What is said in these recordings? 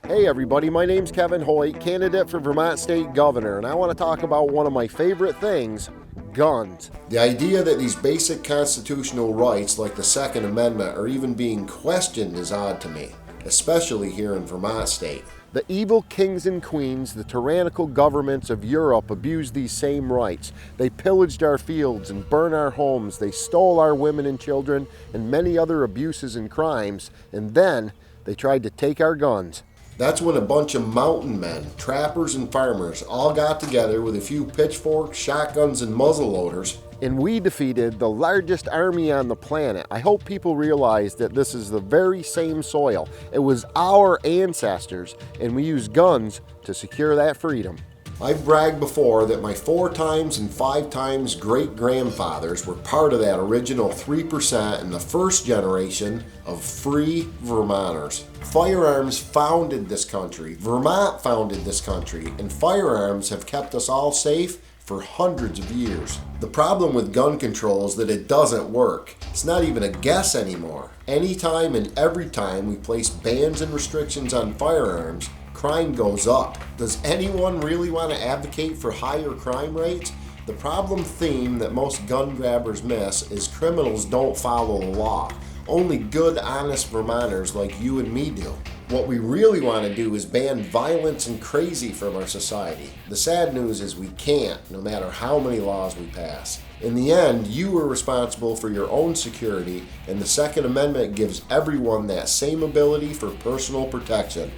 Hey everybody, my name's Kevin Hoyt, candidate for Vermont State Governor, and I want to talk about one of my favorite things, guns. The idea that these basic constitutional rights like the Second Amendment are even being questioned is odd to me, especially here in Vermont State. The evil kings and queens, the tyrannical governments of Europe abused these same rights. They pillaged our fields and burned our homes. They stole our women and children and many other abuses and crimes, and then they tried to take our guns. That's when a bunch of mountain men, trappers and farmers all got together with a few pitchforks, shotguns, and muzzleloaders, and we defeated the largest army on the planet. I hope people realize that this is the very same soil. It was our ancestors, and we used guns to secure that freedom. I've bragged before that my 4 times and 5 times great-grandfathers were part of that original 3% in the first generation of free Vermonters. Firearms founded this country, Vermont founded this country, and firearms have kept us all safe for hundreds of years. The problem with gun control is that it doesn't work. It's not even a guess anymore. Anytime and every time we place bans and restrictions on firearms, crime goes up. Does anyone really want to advocate for higher crime rates? The problem theme that most gun grabbers miss is criminals don't follow the law. Only good, honest Vermonters like you and me do. What we really want to do is ban violence and crazy from our society. The sad news is we can't, no matter how many laws we pass. In the end, you are responsible for your own security, and the Second Amendment gives everyone that same ability for personal protection.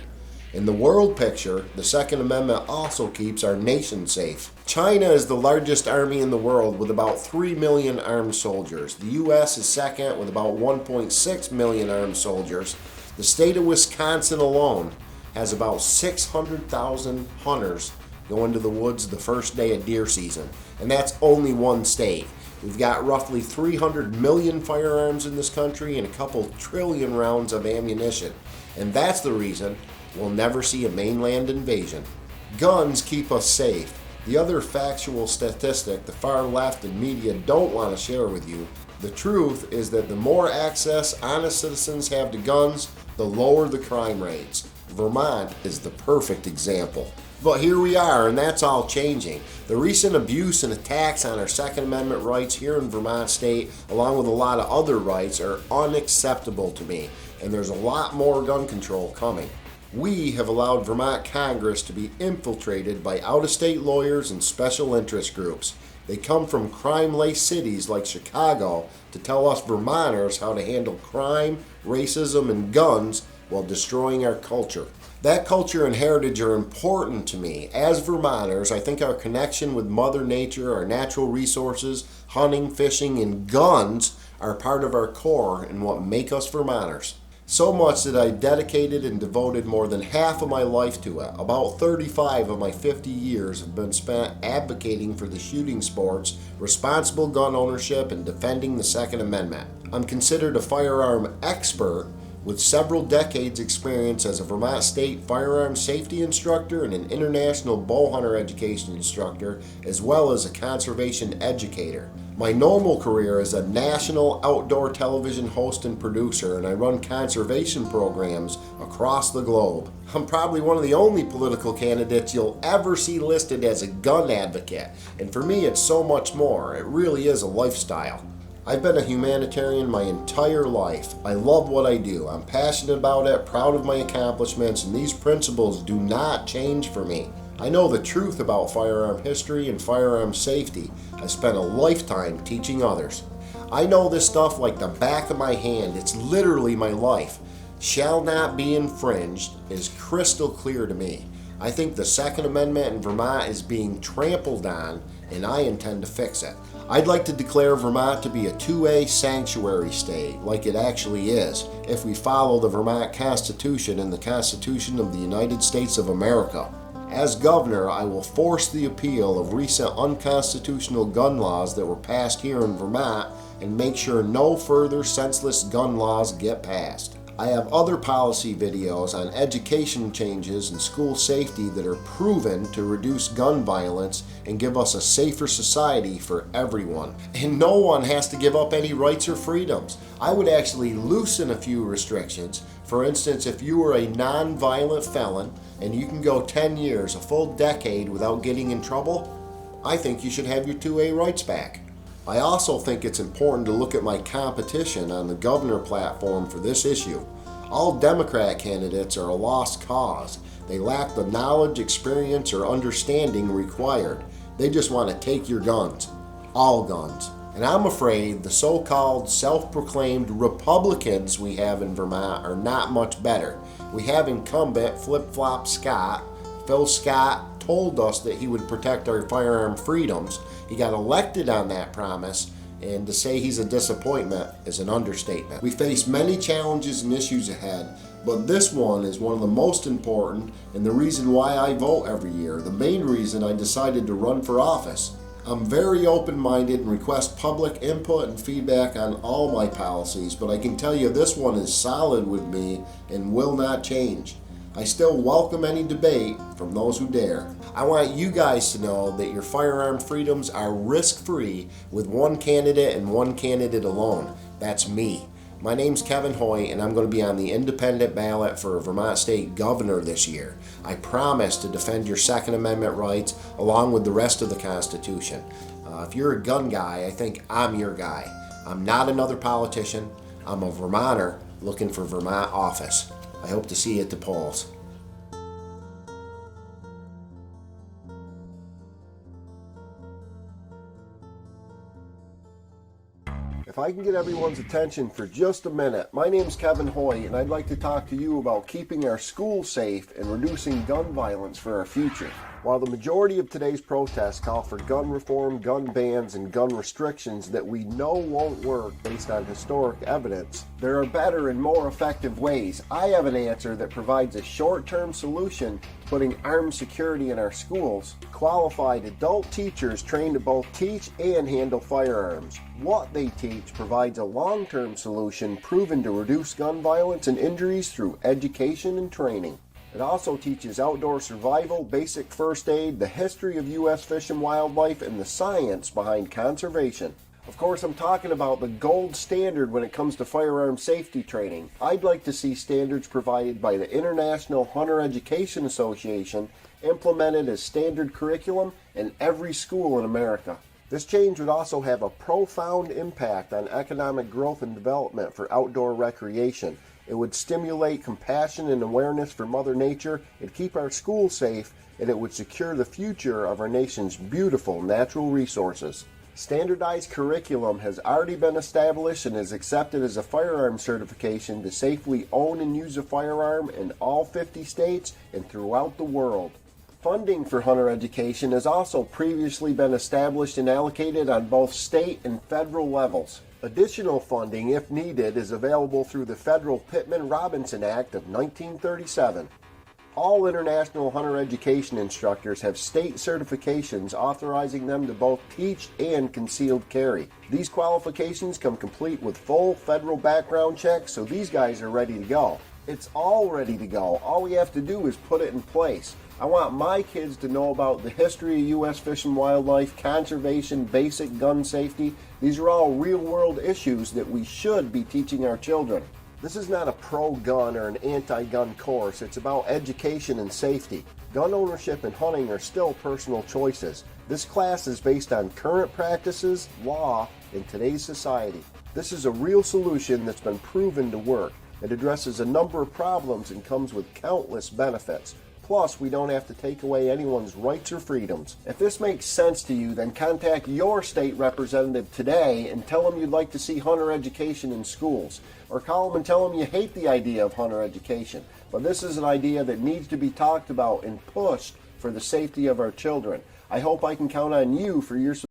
In the world picture, the Second Amendment also keeps our nation safe. China is the largest army in the world with about 3 million armed soldiers. The U.S. is second with about 1.6 million armed soldiers. The state of Wisconsin alone has about 600,000 hunters going to the woods the first day of deer season. And that's only one state. We've got roughly 300 million firearms in this country and a couple trillion rounds of ammunition. And that's the reason we'll never see a mainland invasion. Guns keep us safe. The other factual statistic the far left and media don't want to share with you, the truth is that the more access honest citizens have to guns, the lower the crime rates. Vermont is the perfect example. But here we are, and that's all changing. The recent abuse and attacks on our Second Amendment rights here in Vermont State, along with a lot of other rights, are unacceptable to me, and there's a lot more gun control coming. We have allowed Vermont Congress to be infiltrated by out-of-state lawyers and special interest groups. They come from crime-laced cities like Chicago to tell us Vermonters how to handle crime, racism, and guns while destroying our culture. That culture and heritage are important to me. As Vermonters, I think our connection with Mother Nature, our natural resources, hunting, fishing, and guns are part of our core and what make us Vermonters. So much that I dedicated and devoted more than half of my life to it. About 35 of my 50 years have been spent advocating for the shooting sports, responsible gun ownership, and defending the Second Amendment. I'm considered a firearm expert with several decades experience as a Vermont State Firearms Safety Instructor and an International Bowhunter Education Instructor, as well as a conservation educator. My normal career is a national outdoor television host and producer, and I run conservation programs across the globe. I'm probably one of the only political candidates you'll ever see listed as a gun advocate, and for me it's so much more. It really is a lifestyle. I've been a humanitarian my entire life. I love what I do. I'm passionate about it, proud of my accomplishments, and these principles do not change for me. I know the truth about firearm history and firearm safety. I spent a lifetime teaching others. I know this stuff like the back of my hand. It's literally my life. Shall not be infringed is crystal clear to me. I think the Second Amendment in Vermont is being trampled on, and I intend to fix it. I'd like to declare Vermont to be a 2A sanctuary state, like it actually is, if we follow the Vermont Constitution and the Constitution of the United States of America. As governor, I will force the appeal of recent unconstitutional gun laws that were passed here in Vermont and make sure no further senseless gun laws get passed. I have other policy videos on education changes and school safety that are proven to reduce gun violence and give us a safer society for everyone. And no one has to give up any rights or freedoms. I would actually loosen a few restrictions. For instance, if you were a non-violent felon and you can go 10 years, a full decade without getting in trouble, I think you should have your 2A rights back. I also think it's important to look at my competition on the governor platform for this issue. All Democrat candidates are a lost cause. They lack the knowledge, experience, or understanding required. They just want to take your guns. All guns. And I'm afraid the so-called self-proclaimed Republicans we have in Vermont are not much better. We have incumbent Flip-Flop Scott. Phil Scott told us that he would protect our firearm freedoms. He got elected on that promise, and to say he's a disappointment is an understatement. We face many challenges and issues ahead, but this one is one of the most important and the reason why I vote every year, the main reason I decided to run for office. I'm very open-minded and request public input and feedback on all my policies, but I can tell you this one is solid with me and will not change. I still welcome any debate from those who dare. I want you guys to know that your firearm freedoms are risk-free with one candidate and one candidate alone. That's me. My name's Kevin Hoyt, and I'm going to be on the independent ballot for Vermont State Governor this year. I promise to defend your Second Amendment rights along with the rest of the Constitution. If you're a gun guy, I think I'm your guy. I'm not another politician. I'm a Vermonter looking for Vermont office. I hope to see you at the polls. If I can get everyone's attention for just a minute, my name's Kevin Hoyt, and I'd like to talk to you about keeping our schools safe and reducing gun violence for our future. While the majority of today's protests call for gun reform, gun bans, and gun restrictions that we know won't work based on historic evidence, there are better and more effective ways. I have an answer that provides a short-term solution to putting armed security in our schools. Qualified adult teachers trained to both teach and handle firearms. What they teach provides a long-term solution proven to reduce gun violence and injuries through education and training. It also teaches outdoor survival, basic first aid, the history of U.S. fish and wildlife, and the science behind conservation. Of course, I'm talking about the gold standard when it comes to firearm safety training. I'd like to see standards provided by the International Hunter Education Association implemented as standard curriculum in every school in America. This change would also have a profound impact on economic growth and development for outdoor recreation. It would stimulate compassion and awareness for Mother Nature, it'd keep our schools safe, and it would secure the future of our nation's beautiful natural resources. Standardized curriculum has already been established and is accepted as a firearm certification to safely own and use a firearm in all 50 states and throughout the world. Funding for hunter education has also previously been established and allocated on both state and federal levels. Additional funding, if needed, is available through the federal Pittman-Robertson Act of 1937. All international hunter education instructors have state certifications authorizing them to both teach and concealed carry. These qualifications come complete with full federal background checks, so these guys are ready to go. It's all ready to go. All we have to do is put it in place. I want my kids to know about the history of U.S. fish and wildlife, conservation, basic gun safety. These are all real-world issues that we should be teaching our children. This is not a pro-gun or an anti-gun course. It's about education and safety. Gun ownership and hunting are still personal choices. This class is based on current practices, law, in today's society. This is a real solution that's been proven to work. It addresses a number of problems and comes with countless benefits. Plus, we don't have to take away anyone's rights or freedoms. If this makes sense to you, then contact your state representative today and tell them you'd like to see hunter education in schools. Or call them and tell them you hate the idea of hunter education. But this is an idea that needs to be talked about and pushed for the safety of our children. I hope I can count on you for your support.